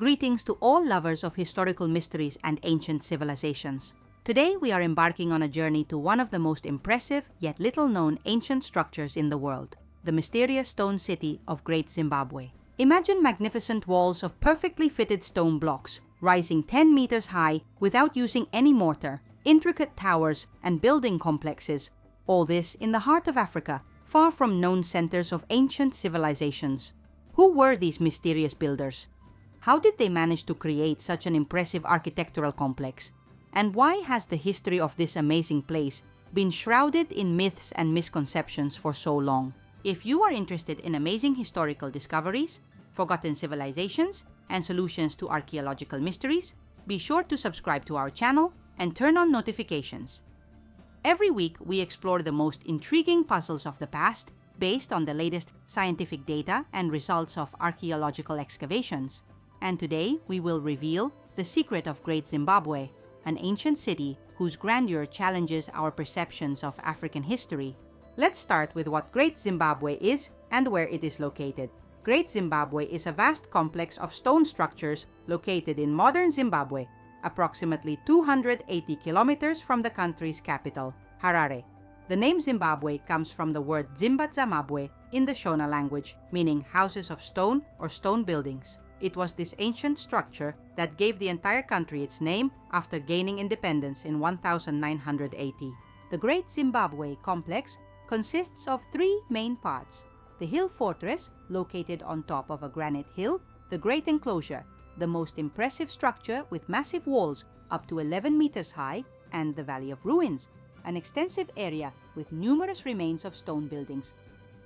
Greetings to all lovers of historical mysteries and ancient civilizations. Today we are embarking on a journey to one of the most impressive yet little-known ancient structures in the world, the mysterious stone city of Great Zimbabwe. Imagine magnificent walls of perfectly fitted stone blocks, rising 10 meters high without using any mortar, intricate towers and building complexes, all this in the heart of Africa, far from known centers of ancient civilizations. Who were these mysterious builders? How did they manage to create such an impressive architectural complex? And why has the history of this amazing place been shrouded in myths and misconceptions for so long? If you are interested in amazing historical discoveries, forgotten civilizations, and solutions to archaeological mysteries, be sure to subscribe to our channel and turn on notifications. Every week, we explore the most intriguing puzzles of the past based on the latest scientific data and results of archaeological excavations. And today, we will reveal the secret of Great Zimbabwe, an ancient city whose grandeur challenges our perceptions of African history. Let's start with what Great Zimbabwe is and where it is located. Great Zimbabwe is a vast complex of stone structures located in modern Zimbabwe, approximately 280 kilometers from the country's capital, Harare. The name Zimbabwe comes from the word Zimba-Zamabwe in the Shona language, meaning houses of stone or stone buildings. It was this ancient structure that gave the entire country its name after gaining independence in 1980. The Great Zimbabwe complex consists of three main parts: the hill fortress, located on top of a granite hill; the Great Enclosure, the most impressive structure with massive walls up to 11 meters high; and the Valley of Ruins, an extensive area with numerous remains of stone buildings.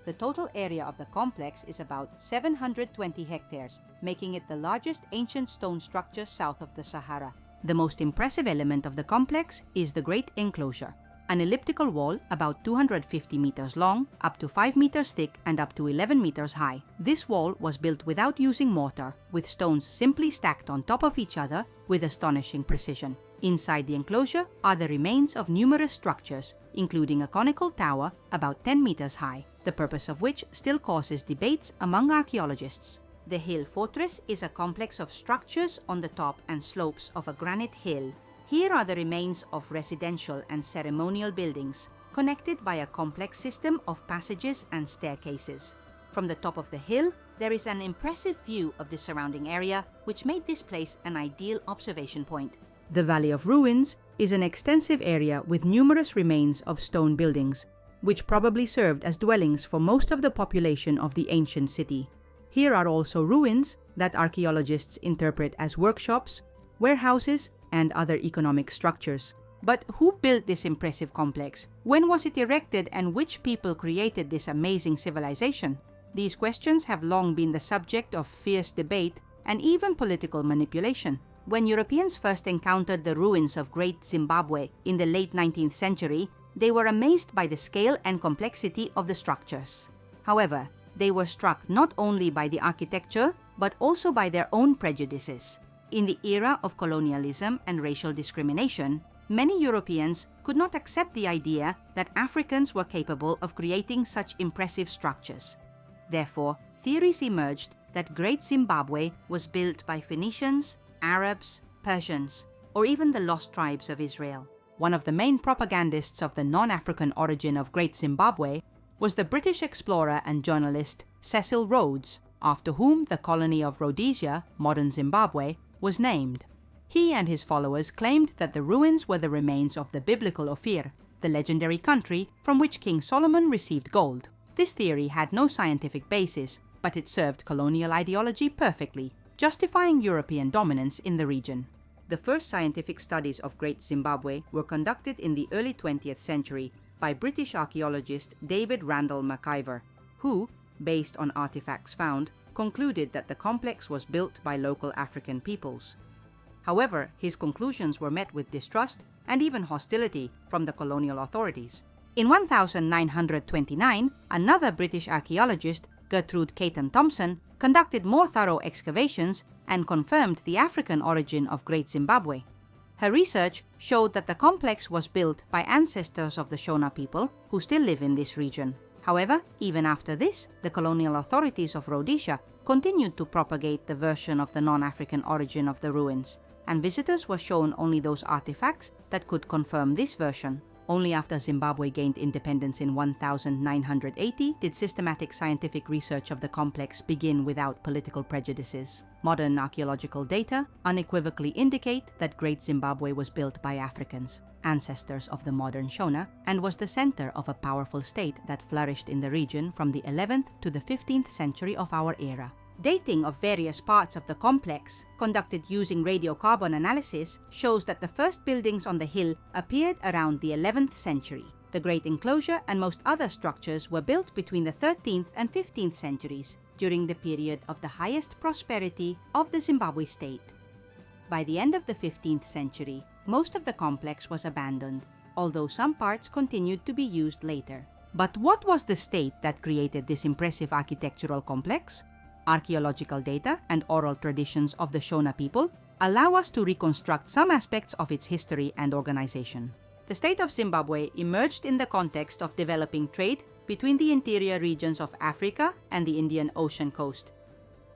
The total area of the complex is about 720 hectares, making it the largest ancient stone structure south of the Sahara. The most impressive element of the complex is the Great Enclosure, an elliptical wall about 250 meters long, up to 5 meters thick and up to 11 meters high. This wall was built without using mortar, with stones simply stacked on top of each other with astonishing precision. Inside the enclosure are the remains of numerous structures, including a conical tower about 10 meters high, the purpose of which still causes debates among archaeologists. The hill fortress is a complex of structures on the top and slopes of a granite hill. Here are the remains of residential and ceremonial buildings, connected by a complex system of passages and staircases. From the top of the hill, there is an impressive view of the surrounding area, which made this place an ideal observation point. The Valley of Ruins is an extensive area with numerous remains of stone buildings, which probably served as dwellings for most of the population of the ancient city. Here are also ruins that archaeologists interpret as workshops, warehouses, and other economic structures. But who built this impressive complex? When was it erected, and which people created this amazing civilization? These questions have long been the subject of fierce debate and even political manipulation. When Europeans first encountered the ruins of Great Zimbabwe in the late 19th century, they were amazed by the scale and complexity of the structures. However, they were struck not only by the architecture, but also by their own prejudices. In the era of colonialism and racial discrimination, many Europeans could not accept the idea that Africans were capable of creating such impressive structures. Therefore, theories emerged that Great Zimbabwe was built by Phoenicians, Arabs, Persians, or even the lost tribes of Israel. One of the main propagandists of the non-African origin of Great Zimbabwe was the British explorer and journalist Cecil Rhodes, after whom the colony of Rhodesia, modern Zimbabwe, was named. He and his followers claimed that the ruins were the remains of the biblical Ophir, the legendary country from which King Solomon received gold. This theory had no scientific basis, but it served colonial ideology perfectly, justifying European dominance in the region. The first scientific studies of Great Zimbabwe were conducted in the early 20th century by British archaeologist David Randall McIver, who, based on artifacts found, concluded that the complex was built by local African peoples. However, his conclusions were met with distrust and even hostility from the colonial authorities. In 1929, another British archaeologist, Gertrude Caton Thompson, conducted more thorough excavations and confirmed the African origin of Great Zimbabwe. Her research showed that the complex was built by ancestors of the Shona people who still live in this region. However, even after this, the colonial authorities of Rhodesia continued to propagate the version of the non-African origin of the ruins, and visitors were shown only those artifacts that could confirm this version. Only after Zimbabwe gained independence in 1980 did systematic scientific research of the complex begin without political prejudices. Modern archaeological data unequivocally indicate that Great Zimbabwe was built by Africans, ancestors of the modern Shona, and was the center of a powerful state that flourished in the region from the 11th to the 15th century of our era. Dating of various parts of the complex, conducted using radiocarbon analysis, shows that the first buildings on the hill appeared around the 11th century. The Great Enclosure and most other structures were built between the 13th and 15th centuries, during the period of the highest prosperity of the Zimbabwe state. By the end of the 15th century, most of the complex was abandoned, although some parts continued to be used later. But what was the state that created this impressive architectural complex? Archaeological data and oral traditions of the Shona people allow us to reconstruct some aspects of its history and organization. The state of Zimbabwe emerged in the context of developing trade between the interior regions of Africa and the Indian Ocean coast.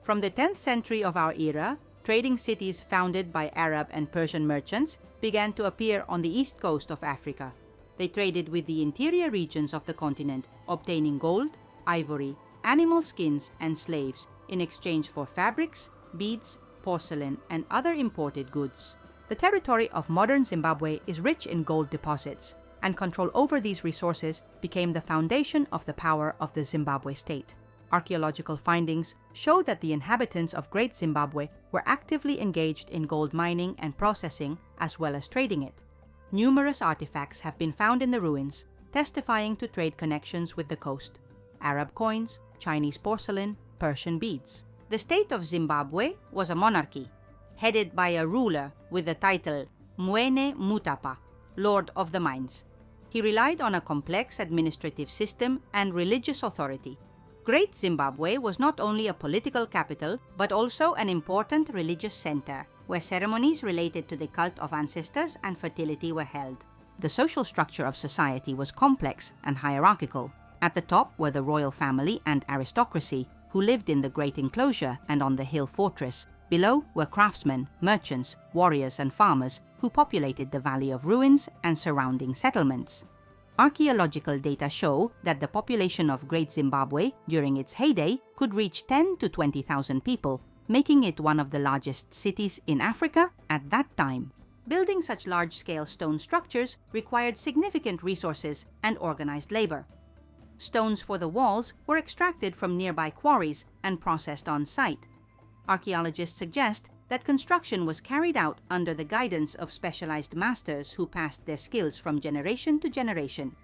From the 10th century of our era, trading cities founded by Arab and Persian merchants began to appear on the east coast of Africa. They traded with the interior regions of the continent, obtaining gold, ivory, animal skins, and slaves in exchange for fabrics, beads, porcelain, and other imported goods. The territory of modern Zimbabwe is rich in gold deposits, and control over these resources became the foundation of the power of the Zimbabwe state. Archaeological findings show that the inhabitants of Great Zimbabwe were actively engaged in gold mining and processing, as well as trading it. Numerous artifacts have been found in the ruins, testifying to trade connections with the coast: Arab coins, Chinese porcelain, Persian beads. The state of Zimbabwe was a monarchy, headed by a ruler with the title Mwene Mutapa, Lord of the Mines. He relied on a complex administrative system and religious authority. Great Zimbabwe was not only a political capital, but also an important religious center, where ceremonies related to the cult of ancestors and fertility were held. The social structure of society was complex and hierarchical. At the top were the royal family and aristocracy, who lived in the Great Enclosure and on the hill fortress. Below were craftsmen, merchants, warriors, and farmers who populated the Valley of Ruins and surrounding settlements. Archaeological data show that the population of Great Zimbabwe during its heyday could reach 10 to 20,000 people, making it one of the largest cities in Africa at that time. Building such large-scale stone structures required significant resources and organized labor. Stones for the walls were extracted from nearby quarries and processed on site. Archaeologists suggest that construction was carried out under the guidance of specialized masters who passed their skills from generation to generation.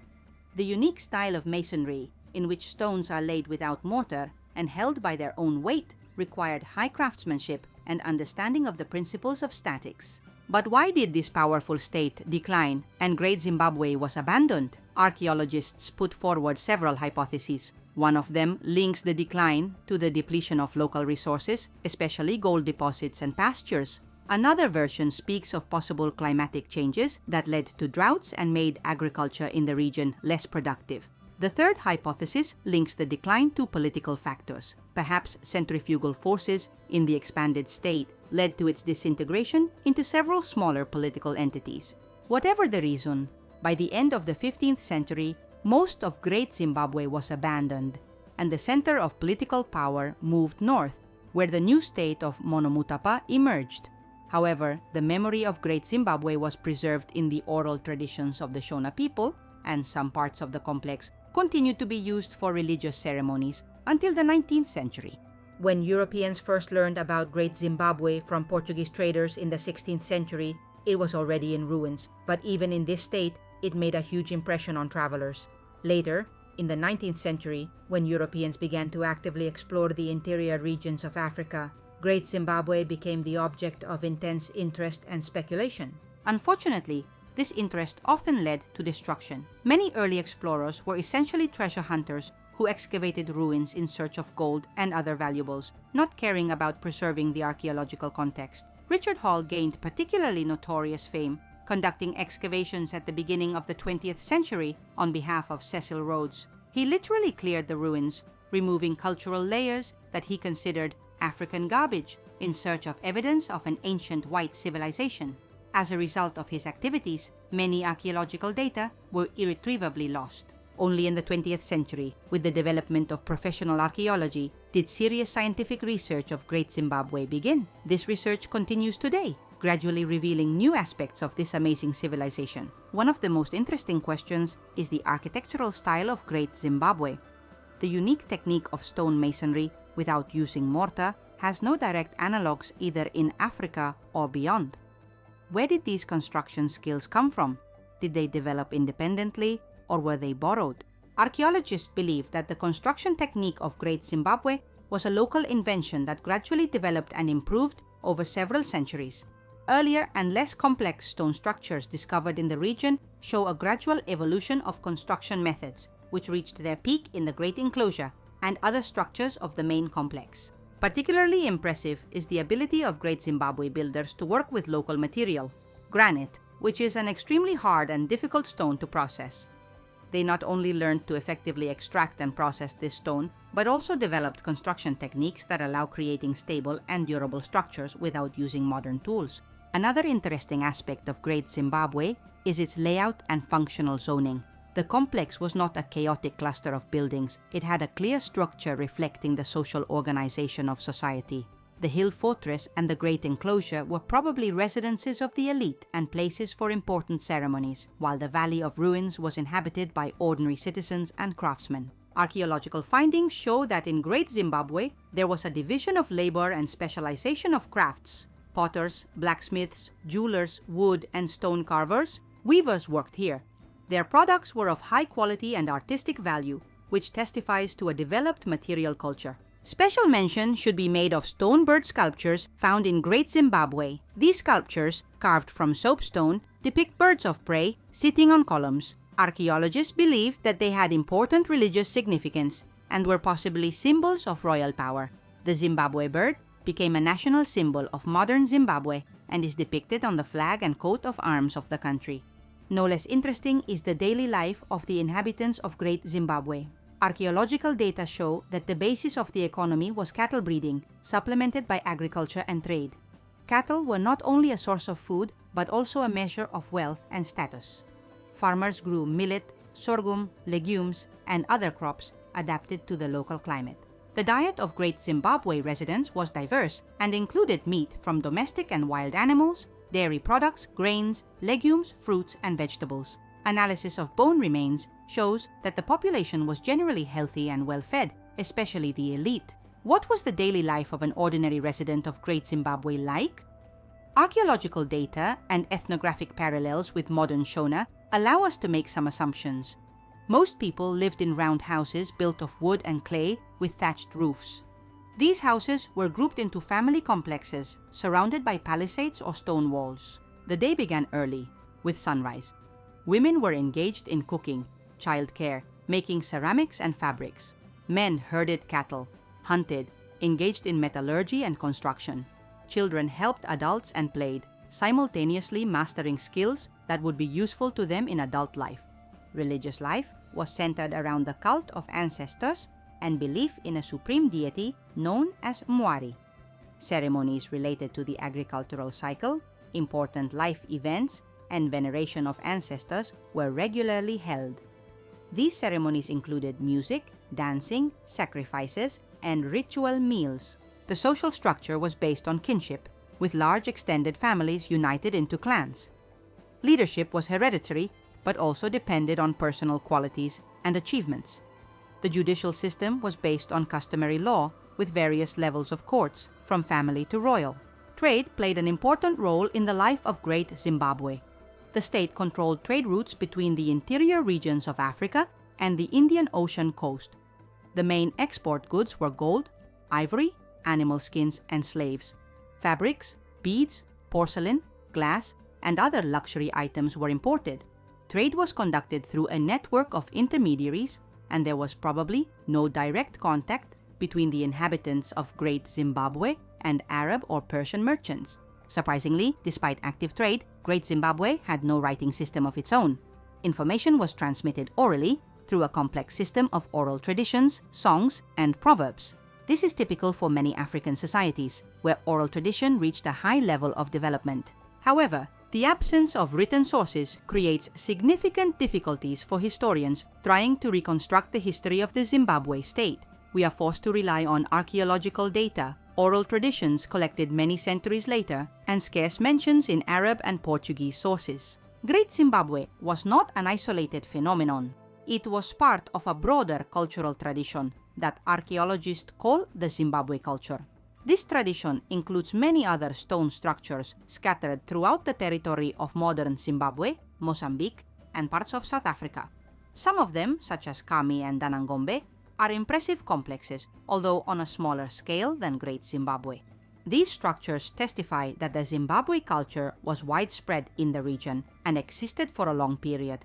The unique style of masonry, in which stones are laid without mortar and held by their own weight, required high craftsmanship and understanding of the principles of statics. But why did this powerful state decline and Great Zimbabwe was abandoned? Archaeologists put forward several hypotheses. One of them links the decline to the depletion of local resources, especially gold deposits and pastures. Another version speaks of possible climatic changes that led to droughts and made agriculture in the region less productive. The third hypothesis links the decline to political factors. Perhaps centrifugal forces in the expanded state led to its disintegration into several smaller political entities. Whatever the reason, by the end of the 15th century, most of Great Zimbabwe was abandoned, and the center of political power moved north, where the new state of Monomutapa emerged. However, the memory of Great Zimbabwe was preserved in the oral traditions of the Shona people, and some parts of the complex continued to be used for religious ceremonies until the 19th century. When Europeans first learned about Great Zimbabwe from Portuguese traders in the 16th century, it was already in ruins, but even in this state, it made a huge impression on travelers. Later, in the 19th century, when Europeans began to actively explore the interior regions of Africa, Great Zimbabwe became the object of intense interest and speculation. Unfortunately, this interest often led to destruction. Many early explorers were essentially treasure hunters who excavated ruins in search of gold and other valuables, not caring about preserving the archaeological context. Richard Hall gained particularly notorious fame conducting excavations at the beginning of the 20th century on behalf of Cecil Rhodes. He literally cleared the ruins, removing cultural layers that he considered African garbage in search of evidence of an ancient white civilization. As a result of his activities, many archaeological data were irretrievably lost. Only in the 20th century, with the development of professional archaeology, did serious scientific research of Great Zimbabwe begin. This research continues today, gradually revealing new aspects of this amazing civilization. One of the most interesting questions is the architectural style of Great Zimbabwe. The unique technique of stone masonry without using mortar has no direct analogues either in Africa or beyond. Where did these construction skills come from? Did they develop independently, or were they borrowed? Archaeologists believe that the construction technique of Great Zimbabwe was a local invention that gradually developed and improved over several centuries. Earlier and less complex stone structures discovered in the region show a gradual evolution of construction methods, which reached their peak in the Great Enclosure and other structures of the main complex. Particularly impressive is the ability of Great Zimbabwe builders to work with local material, granite, which is an extremely hard and difficult stone to process. They not only learned to effectively extract and process this stone, but also developed construction techniques that allow creating stable and durable structures without using modern tools. Another interesting aspect of Great Zimbabwe is its layout and functional zoning. The complex was not a chaotic cluster of buildings. It had a clear structure reflecting the social organization of society. The hill fortress and the Great Enclosure were probably residences of the elite and places for important ceremonies, while the Valley of Ruins was inhabited by ordinary citizens and craftsmen. Archaeological findings show that in Great Zimbabwe, there was a division of labor and specialization of crafts. Potters, blacksmiths, jewelers, wood and stone carvers, weavers worked here. Their products were of high quality and artistic value, which testifies to a developed material culture. Special mention should be made of stone bird sculptures found in Great Zimbabwe. These sculptures, carved from soapstone, depict birds of prey sitting on columns. Archaeologists believe that they had important religious significance and were possibly symbols of royal power. The Zimbabwe bird became a national symbol of modern Zimbabwe and is depicted on the flag and coat of arms of the country. No less interesting is the daily life of the inhabitants of Great Zimbabwe. Archaeological data show that the basis of the economy was cattle breeding, supplemented by agriculture and trade. Cattle were not only a source of food, but also a measure of wealth and status. Farmers grew millet, sorghum, legumes, and other crops adapted to the local climate. The diet of Great Zimbabwe residents was diverse and included meat from domestic and wild animals, dairy products, grains, legumes, fruits, and vegetables. Analysis of bone remains shows that the population was generally healthy and well-fed, especially the elite. What was the daily life of an ordinary resident of Great Zimbabwe like? Archaeological data and ethnographic parallels with modern Shona allow us to make some assumptions. Most people lived in round houses built of wood and clay with thatched roofs. These houses were grouped into family complexes, surrounded by palisades or stone walls. The day began early, with sunrise. Women were engaged in cooking, childcare, making ceramics and fabrics. Men herded cattle, hunted, engaged in metallurgy and construction. Children helped adults and played, simultaneously mastering skills that would be useful to them in adult life. Religious life was centered around the cult of ancestors and belief in a supreme deity known as Mwari. Ceremonies related to the agricultural cycle, important life events, and veneration of ancestors were regularly held. These ceremonies included music, dancing, sacrifices, and ritual meals. The social structure was based on kinship, with large extended families united into clans. Leadership was hereditary, but also depended on personal qualities and achievements. The judicial system was based on customary law, with various levels of courts, from family to royal. Trade played an important role in the life of Great Zimbabwe. The state controlled trade routes between the interior regions of Africa and the Indian Ocean coast. The main export goods were gold, ivory, animal skins, and slaves. Fabrics, beads, porcelain, glass, and other luxury items were imported. Trade was conducted through a network of intermediaries, and there was probably no direct contact between the inhabitants of Great Zimbabwe and Arab or Persian merchants. Surprisingly, despite active trade, Great Zimbabwe had no writing system of its own. Information was transmitted orally, through a complex system of oral traditions, songs, and proverbs. This is typical for many African societies, where oral tradition reached a high level of development. However, the absence of written sources creates significant difficulties for historians trying to reconstruct the history of the Zimbabwe state. We are forced to rely on archaeological data, oral traditions collected many centuries later, and scarce mentions in Arab and Portuguese sources. Great Zimbabwe was not an isolated phenomenon. It was part of a broader cultural tradition that archaeologists call the Zimbabwe culture. This tradition includes many other stone structures scattered throughout the territory of modern Zimbabwe, Mozambique, and parts of South Africa. Some of them, such as Kami and Danangombe, are impressive complexes, although on a smaller scale than Great Zimbabwe. These structures testify that the Zimbabwe culture was widespread in the region and existed for a long period.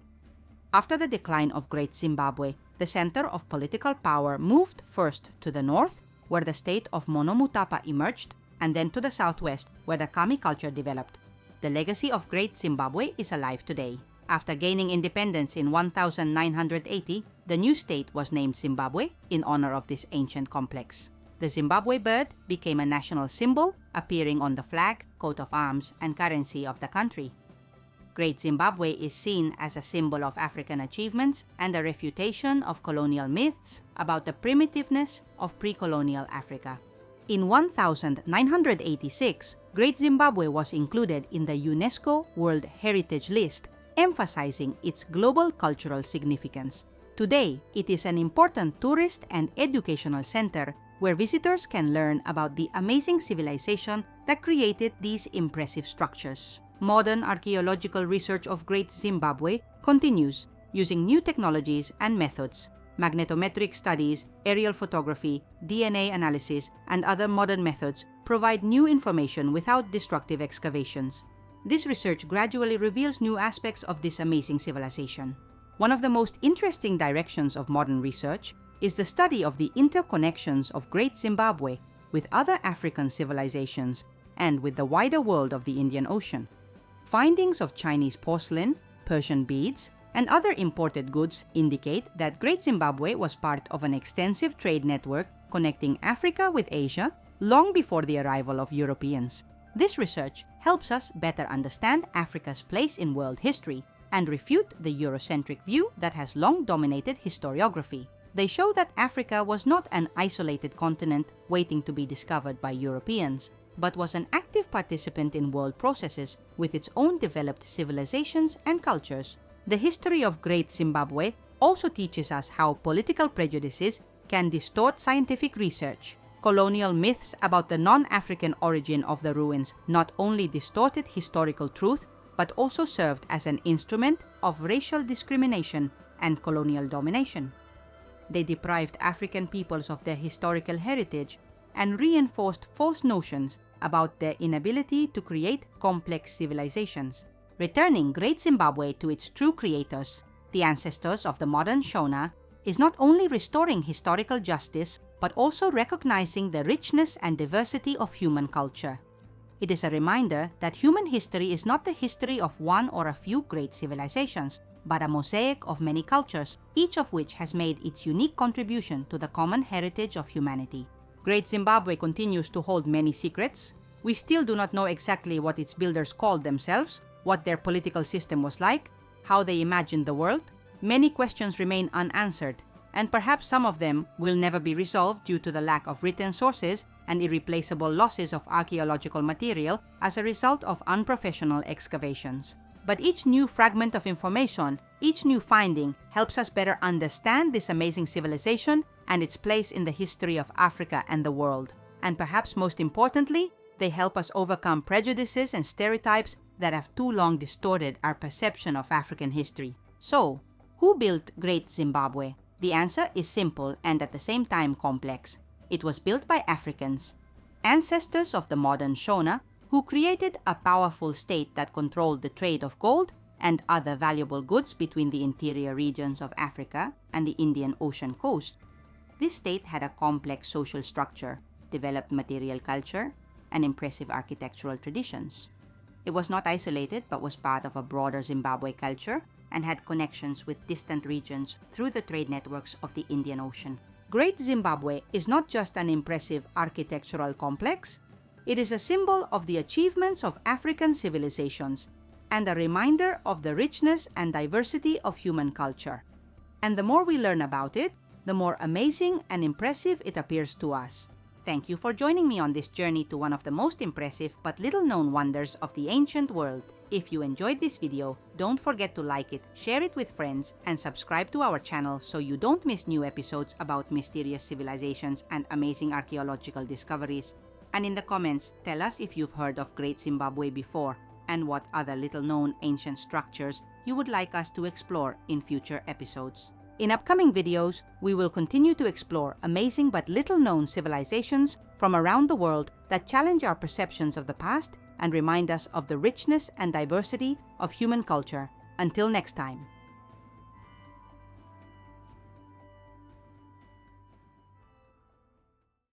After the decline of Great Zimbabwe, the center of political power moved first to the north, where the state of Monomotapa emerged, and then to the southwest, where the Kami culture developed. The legacy of Great Zimbabwe is alive today. After gaining independence in 1980, the new state was named Zimbabwe in honor of this ancient complex. The Zimbabwe bird became a national symbol, appearing on the flag, coat of arms, and currency of the country. Great Zimbabwe is seen as a symbol of African achievements and a refutation of colonial myths about the primitiveness of pre-colonial Africa. In 1986, Great Zimbabwe was included in the UNESCO World Heritage list, emphasizing its global cultural significance. Today, it is an important tourist and educational center where visitors can learn about the amazing civilization that created these impressive structures. Modern archaeological research of Great Zimbabwe continues using new technologies and methods. Magnetometric studies, aerial photography, DNA analysis, and other modern methods provide new information without destructive excavations. This research gradually reveals new aspects of this amazing civilization. One of the most interesting directions of modern research is the study of the interconnections of Great Zimbabwe with other African civilizations and with the wider world of the Indian Ocean. Findings of Chinese porcelain, Persian beads, and other imported goods indicate that Great Zimbabwe was part of an extensive trade network connecting Africa with Asia long before the arrival of Europeans. This research helps us better understand Africa's place in world history and refute the Eurocentric view that has long dominated historiography. They show that Africa was not an isolated continent waiting to be discovered by Europeans, but was an active participant in world processes with its own developed civilizations and cultures. The history of Great Zimbabwe also teaches us how political prejudices can distort scientific research. Colonial myths about the non-African origin of the ruins not only distorted historical truth, but also served as an instrument of racial discrimination and colonial domination. They deprived African peoples of their historical heritage and reinforced false notions about their inability to create complex civilizations. Returning Great Zimbabwe to its true creators, the ancestors of the modern Shona, is not only restoring historical justice, but also recognizing the richness and diversity of human culture. It is a reminder that human history is not the history of one or a few great civilizations, but a mosaic of many cultures, each of which has made its unique contribution to the common heritage of humanity. Great Zimbabwe continues to hold many secrets. We still do not know exactly what its builders called themselves, what their political system was like, how they imagined the world. Many questions remain unanswered, and perhaps some of them will never be resolved due to the lack of written sources and irreplaceable losses of archaeological material as a result of unprofessional excavations. But each new fragment of information, each new finding, helps us better understand this amazing civilization and its place in the history of Africa and the world. And perhaps most importantly, they help us overcome prejudices and stereotypes that have too long distorted our perception of African history. So, who built Great Zimbabwe? The answer is simple and at the same time complex. It was built by Africans, ancestors of the modern Shona, who created a powerful state that controlled the trade of gold and other valuable goods between the interior regions of Africa and the Indian Ocean coast. This state had a complex social structure, developed material culture, and impressive architectural traditions. It was not isolated but was part of a broader Zimbabwe culture, and had connections with distant regions through the trade networks of the Indian Ocean. Great Zimbabwe is not just an impressive architectural complex, it is a symbol of the achievements of African civilizations and a reminder of the richness and diversity of human culture. And the more we learn about it, the more amazing and impressive it appears to us. Thank you for joining me on this journey to one of the most impressive but little-known wonders of the ancient world. If you enjoyed this video, don't forget to like it, share it with friends, and subscribe to our channel so you don't miss new episodes about mysterious civilizations and amazing archaeological discoveries. And in the comments, tell us if you've heard of Great Zimbabwe before and what other little-known ancient structures you would like us to explore in future episodes. In upcoming videos, we will continue to explore amazing but little-known civilizations from around the world that challenge our perceptions of the past and remind us of the richness and diversity of human culture. Until next time.